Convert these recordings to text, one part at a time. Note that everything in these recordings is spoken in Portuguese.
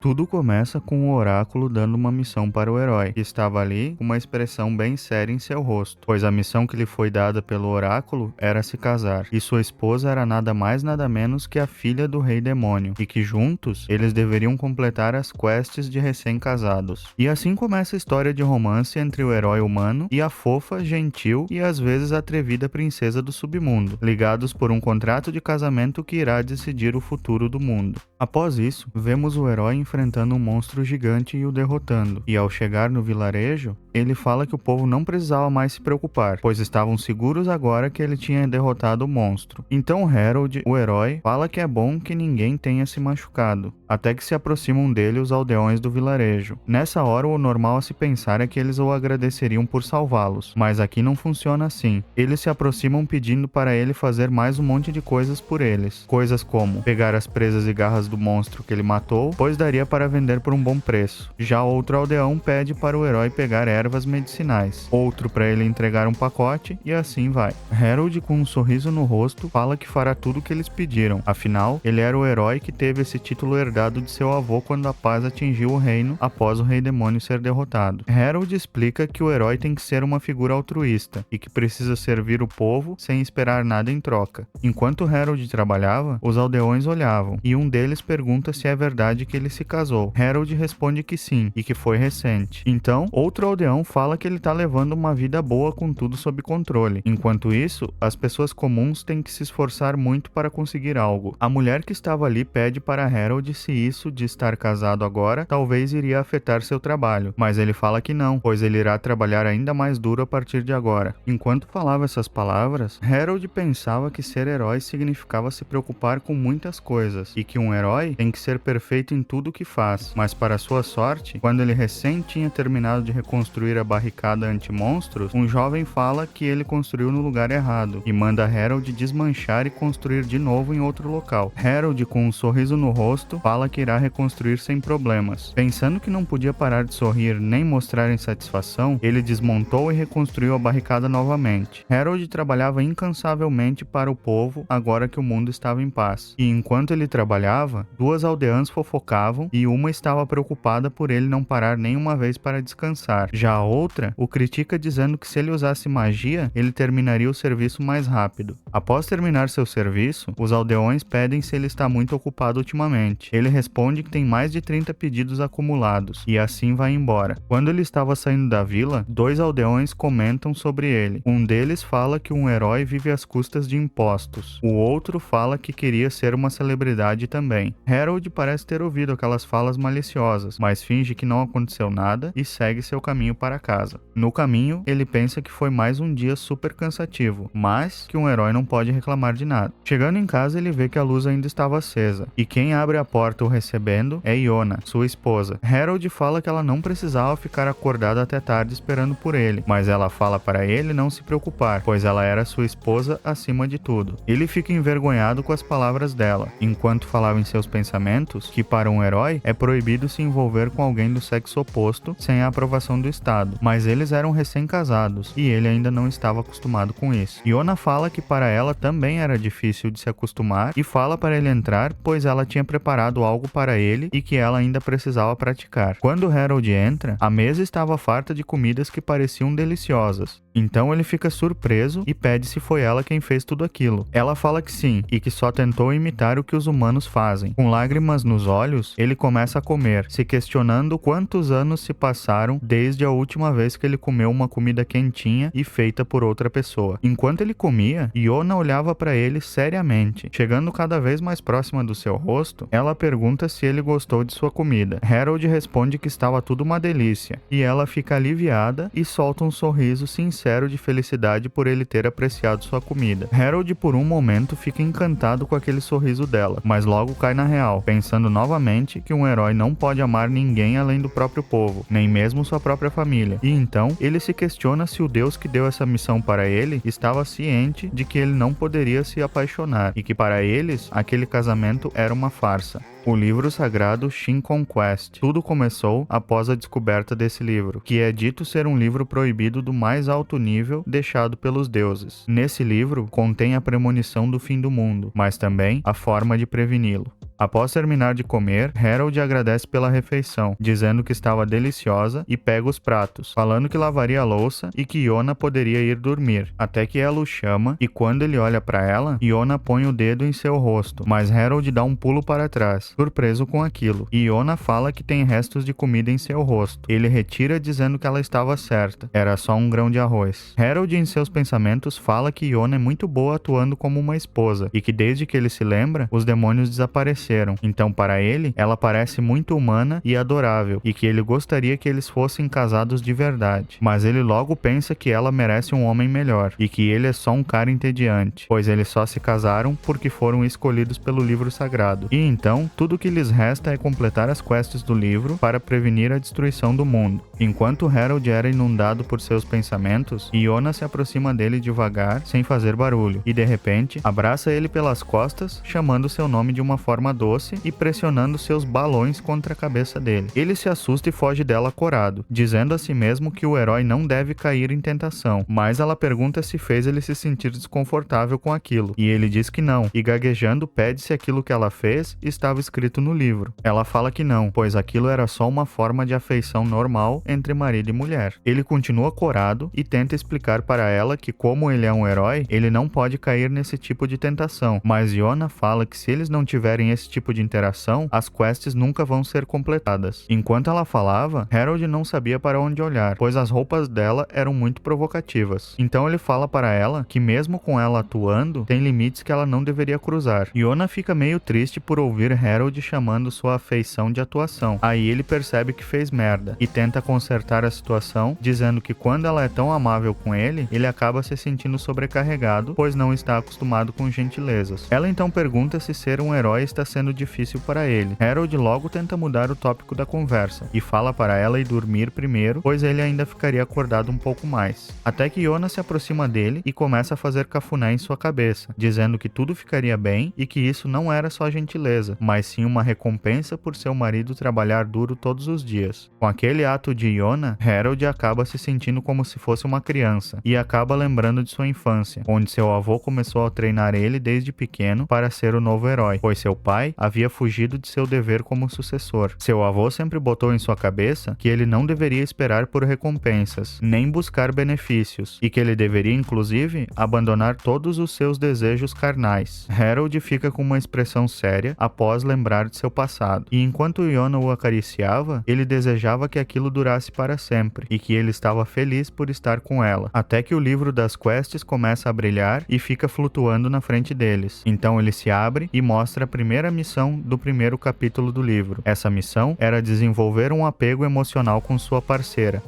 Tudo começa com o oráculo dando uma missão para o herói, que estava ali com uma expressão bem séria em seu rosto, pois a missão que lhe foi dada pelo oráculo era se casar, e sua esposa era nada mais nada menos que a filha do rei demônio, e que juntos eles deveriam completar as quests de recém-casados. E assim começa a história de romance entre o herói humano e a fofa, gentil e às vezes atrevida princesa do submundo, ligados por um contrato de casamento que irá decidir o futuro do mundo. Após isso, vemos o herói enfrentando um monstro gigante e o derrotando, e ao chegar no vilarejo, ele fala que o povo não precisava mais se preocupar, pois estavam seguros agora que ele tinha derrotado o monstro. Então Harold, o herói, fala que é bom que ninguém tenha se machucado, até que se aproximam dele os aldeões do vilarejo. Nessa hora, o normal a se pensar é que eles o agradeceriam por salvá-los, mas aqui não funciona assim. Eles se aproximam pedindo para ele fazer mais um monte de coisas por eles, coisas como pegar as presas e garras do monstro que ele matou, pois daria para vender por um bom preço. Já outro aldeão pede para o herói pegar ervas medicinais, outro para ele entregar um pacote, e assim vai. Harold, com um sorriso no rosto, fala que fará tudo o que eles pediram, afinal, ele era o herói que teve esse título herdado de seu avô quando a paz atingiu o reino após o rei demônio ser derrotado. Harold explica que o herói tem que ser uma figura altruísta, e que precisa servir o povo sem esperar nada em troca. Enquanto Harold trabalhava, os aldeões olhavam, e um deles pergunta se é verdade que ele se casou. Harold responde que sim, e que foi recente. Então, outro aldeão fala que ele tá levando uma vida boa com tudo sob controle. Enquanto isso, as pessoas comuns têm que se esforçar muito para conseguir algo. A mulher que estava ali pede para Harold se isso de estar casado agora talvez iria afetar seu trabalho, mas ele fala que não, pois ele irá trabalhar ainda mais duro a partir de agora. Enquanto falava essas palavras, Harold pensava que ser herói significava se preocupar com muitas coisas, e que um herói tem que ser perfeito em tudo o que faz, mas para sua sorte, quando ele recém tinha terminado de reconstruir a barricada anti-monstros, um jovem fala que ele construiu no lugar errado, e manda Harold desmanchar e construir de novo em outro local. Harold, com um sorriso no rosto, fala que irá reconstruir sem problemas. Pensando que não podia parar de sorrir nem mostrar insatisfação, ele desmontou e reconstruiu a barricada novamente. Harold trabalhava incansavelmente para o povo agora que o mundo estava em paz, e enquanto ele trabalhava, duas aldeãs fofocavam e uma estava preocupada por ele não parar nenhuma vez para descansar. Já a outra o critica dizendo que se ele usasse magia, ele terminaria o serviço mais rápido. Após terminar seu serviço, os aldeões pedem se ele está muito ocupado ultimamente. Ele responde que tem mais de 30 pedidos acumulados, e assim vai embora. Quando ele estava saindo da vila, dois aldeões comentam sobre ele. Um deles fala que um herói vive às custas de impostos. O outro fala que queria ser uma celebridade também. Harold parece ter ouvido aquelas falas maliciosas, mas finge que não aconteceu nada e segue seu caminho para casa. No caminho, ele pensa que foi mais um dia super cansativo, mas que um herói não pode reclamar de nada. Chegando em casa, ele vê que a luz ainda estava acesa, e quem abre a porta o recebendo é Iona, sua esposa. Harold fala que ela não precisava ficar acordada até tarde esperando por ele, mas ela fala para ele não se preocupar, pois ela era sua esposa acima de tudo. Ele fica envergonhado com as palavras dela, enquanto falava em seus pensamentos que para um herói é proibido se envolver com alguém do sexo oposto sem a aprovação do Estado, mas eles eram recém-casados e ele ainda não estava acostumado com isso. Iona fala que para ela também era difícil de se acostumar e fala para ele entrar, pois ela tinha preparado algo para ele e que ela ainda precisava praticar. Quando Harold entra, a mesa estava farta de comidas que pareciam deliciosas. Então ele fica surpreso e pede se foi ela quem fez tudo aquilo. Ela fala que sim, e que só tentou imitar o que os humanos fazem. Com lágrimas nos olhos, ele começa a comer, se questionando quantos anos se passaram desde a última vez que ele comeu uma comida quentinha e feita por outra pessoa. Enquanto ele comia, Iona olhava para ele seriamente. Chegando cada vez mais próxima do seu rosto, ela pergunta se ele gostou de sua comida. Harold responde que estava tudo uma delícia, e ela fica aliviada e solta um sorriso sincero de felicidade por ele ter apreciado sua comida. Harold por um momento fica encantado com aquele sorriso dela, mas logo cai na real, pensando novamente que um herói não pode amar ninguém além do próprio povo, nem mesmo sua própria família. E então, ele se questiona se o Deus que deu essa missão para ele estava ciente de que ele não poderia se apaixonar, e que para eles, aquele casamento era uma farsa. O livro sagrado Shin Conquest. Tudo começou após a descoberta desse livro, que é dito ser um livro proibido do mais alto nível deixado pelos deuses. Nesse livro, contém a premonição do fim do mundo, mas também a forma de preveni-lo. Após terminar de comer, Harold agradece pela refeição, dizendo que estava deliciosa e pega os pratos, falando que lavaria a louça e que Iona poderia ir dormir, até que ela o chama e quando ele olha para ela, Iona põe o dedo em seu rosto, mas Harold dá um pulo para trás, surpreso com aquilo, e Iona fala que tem restos de comida em seu rosto. Ele retira dizendo que ela estava certa, era só um grão de arroz. Harold em seus pensamentos fala que Iona é muito boa atuando como uma esposa e que desde que ele se lembra, os demônios desapareceram. Então para ele, ela parece muito humana e adorável e que ele gostaria que eles fossem casados de verdade. Mas ele logo pensa que ela merece um homem melhor e que ele é só um cara entediante, pois eles só se casaram porque foram escolhidos pelo livro sagrado. E então, tudo que lhes resta é completar as quests do livro para prevenir a destruição do mundo. Enquanto Harold era inundado por seus pensamentos, Iona se aproxima dele devagar, sem fazer barulho, e de repente, abraça ele pelas costas, chamando seu nome de uma forma doce e pressionando seus balões contra a cabeça dele. Ele se assusta e foge dela corado, dizendo a si mesmo que o herói não deve cair em tentação, mas ela pergunta se fez ele se sentir desconfortável com aquilo, e ele diz que não, e gaguejando pede se aquilo que ela fez estava escrito no livro. Ela fala que não, pois aquilo era só uma forma de afeição normal entre marido e mulher. Ele continua corado e tenta explicar para ela que como ele é um herói, ele não pode cair nesse tipo de tentação, mas Iona fala que se eles não tiverem esse tipo de interação, as quests nunca vão ser completadas. Enquanto ela falava, Harold não sabia para onde olhar, pois as roupas dela eram muito provocativas. Então ele fala para ela que mesmo com ela atuando, tem limites que ela não deveria cruzar. Iona fica meio triste por ouvir Harold chamando sua afeição de atuação. Aí ele percebe que fez merda e tenta consertar a situação, dizendo que quando ela é tão amável com ele, ele acaba se sentindo sobrecarregado, pois não está acostumado com gentilezas. Ela então pergunta se ser um herói está sendo difícil para ele. Harold logo tenta mudar o tópico da conversa e fala para ela ir dormir primeiro, pois ele ainda ficaria acordado um pouco mais. Até que Iona se aproxima dele e começa a fazer cafuné em sua cabeça, dizendo que tudo ficaria bem e que isso não era só gentileza, mas sim uma recompensa por seu marido trabalhar duro todos os dias. Com aquele ato de Iona, Harold acaba se sentindo como se fosse uma criança e acaba lembrando de sua infância, onde seu avô começou a treinar ele desde pequeno para ser o novo herói, pois seu pai havia fugido de seu dever como sucessor. Seu avô sempre botou em sua cabeça que ele não deveria esperar por recompensas, nem buscar benefícios, e que ele deveria, inclusive, abandonar todos os seus desejos carnais. Harold fica com uma expressão séria após lembrar de seu passado, e enquanto Iona o acariciava, ele desejava que aquilo durasse para sempre, e que ele estava feliz por estar com ela, até que o livro das quests começa a brilhar e fica flutuando na frente deles. Então ele se abre e mostra a primeira missão do primeiro capítulo do livro. Essa missão era desenvolver um apego emocional com sua parceira.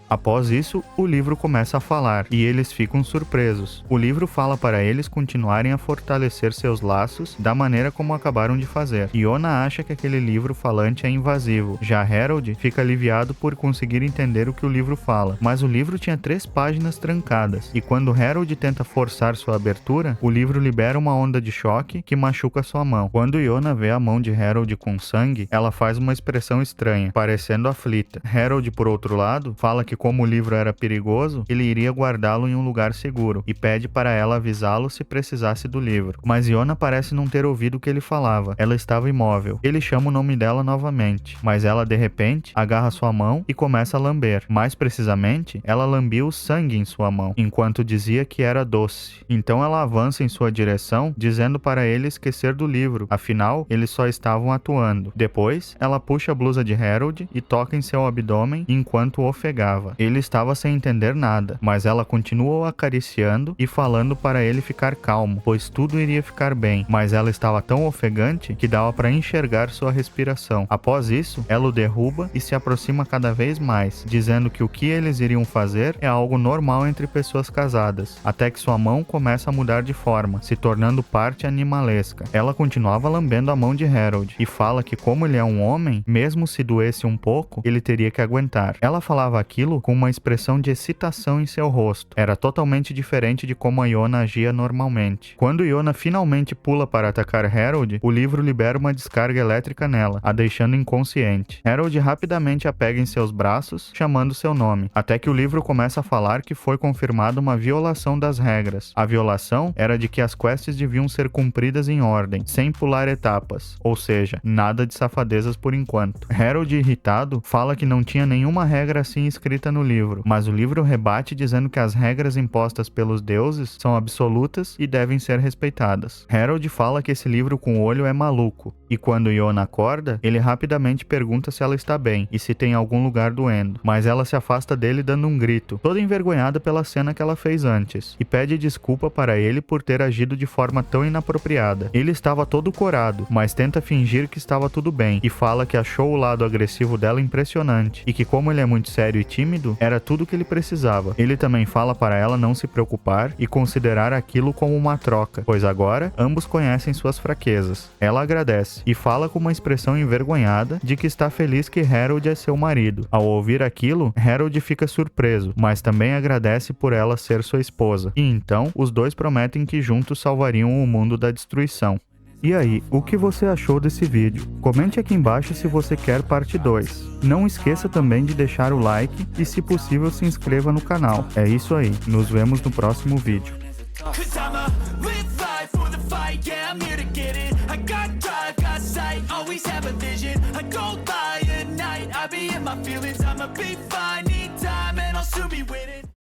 Após isso, o livro começa a falar, e eles ficam surpresos. O livro fala para eles continuarem a fortalecer seus laços da maneira como acabaram de fazer. Iona acha que aquele livro falante é invasivo, já Harold fica aliviado por conseguir entender o que o livro fala, mas o livro tinha 3 páginas trancadas, e quando Harold tenta forçar sua abertura, o livro libera uma onda de choque que machuca sua mão. Quando Iona vê a mão de Harold com sangue, ela faz uma expressão estranha, parecendo aflita. Harold, por outro lado, fala que como o livro era perigoso, ele iria guardá-lo em um lugar seguro, e pede para ela avisá-lo se precisasse do livro. Mas Iona parece não ter ouvido o que ele falava. Ela estava imóvel. Ele chama o nome dela novamente, mas ela de repente agarra sua mão e começa a lamber. Mais precisamente, ela lambia o sangue em sua mão, enquanto dizia que era doce. Então ela avança em sua direção, dizendo para ele esquecer do livro, afinal, eles só estavam atuando. Depois, ela puxa a blusa de Harold e toca em seu abdômen enquanto o ofegava. Ele estava sem entender nada, mas ela continuou acariciando e falando para ele ficar calmo, pois tudo iria ficar bem, mas ela estava tão ofegante que dava para enxergar sua respiração. Após isso, ela o derruba e se aproxima cada vez mais, dizendo que o que eles iriam fazer é algo normal entre pessoas casadas, até que sua mão começa a mudar de forma, se tornando parte animalesca. Ela continuava lambendo a mão de Harold e fala que como ele é um homem, mesmo se doesse um pouco, ele teria que aguentar. Ela falava aquilo aquilo com uma expressão de excitação em seu rosto. Era totalmente diferente de como a Iona agia normalmente. Quando Iona finalmente pula para atacar Harold, o livro libera uma descarga elétrica nela, a deixando inconsciente. Harold rapidamente a pega em seus braços, chamando seu nome, até que o livro começa a falar que foi confirmada uma violação das regras. A violação era de que as quests deviam ser cumpridas em ordem, sem pular etapas, ou seja, nada de safadezas por enquanto. Harold, irritado, fala que não tinha nenhuma regra assim escrita no livro, mas o livro rebate dizendo que as regras impostas pelos deuses são absolutas e devem ser respeitadas. Harold fala que esse livro com o olho é maluco, e quando Iona acorda, ele rapidamente pergunta se ela está bem e se tem algum lugar doendo, mas ela se afasta dele dando um grito, toda envergonhada pela cena que ela fez antes, e pede desculpa para ele por ter agido de forma tão inapropriada. Ele estava todo corado, mas tenta fingir que estava tudo bem, e fala que achou o lado agressivo dela impressionante, e que como ele é muito sério e tímido, era tudo o que ele precisava. Ele também fala para ela não se preocupar e considerar aquilo como uma troca, pois agora ambos conhecem suas fraquezas. Ela agradece, e fala com uma expressão envergonhada de que está feliz que Harold é seu marido. Ao ouvir aquilo, Harold fica surpreso, mas também agradece por ela ser sua esposa. E então, os dois prometem que juntos salvariam o mundo da destruição. E aí, o que você achou desse vídeo? Comente aqui embaixo se você quer parte 2. Não esqueça também de deixar o like e, se possível, se inscreva no canal. É isso aí, nos vemos no próximo vídeo. Always have a vision, I don't lie at night, I be in my feelings, I'ma be fine, need time and I'll soon be winning.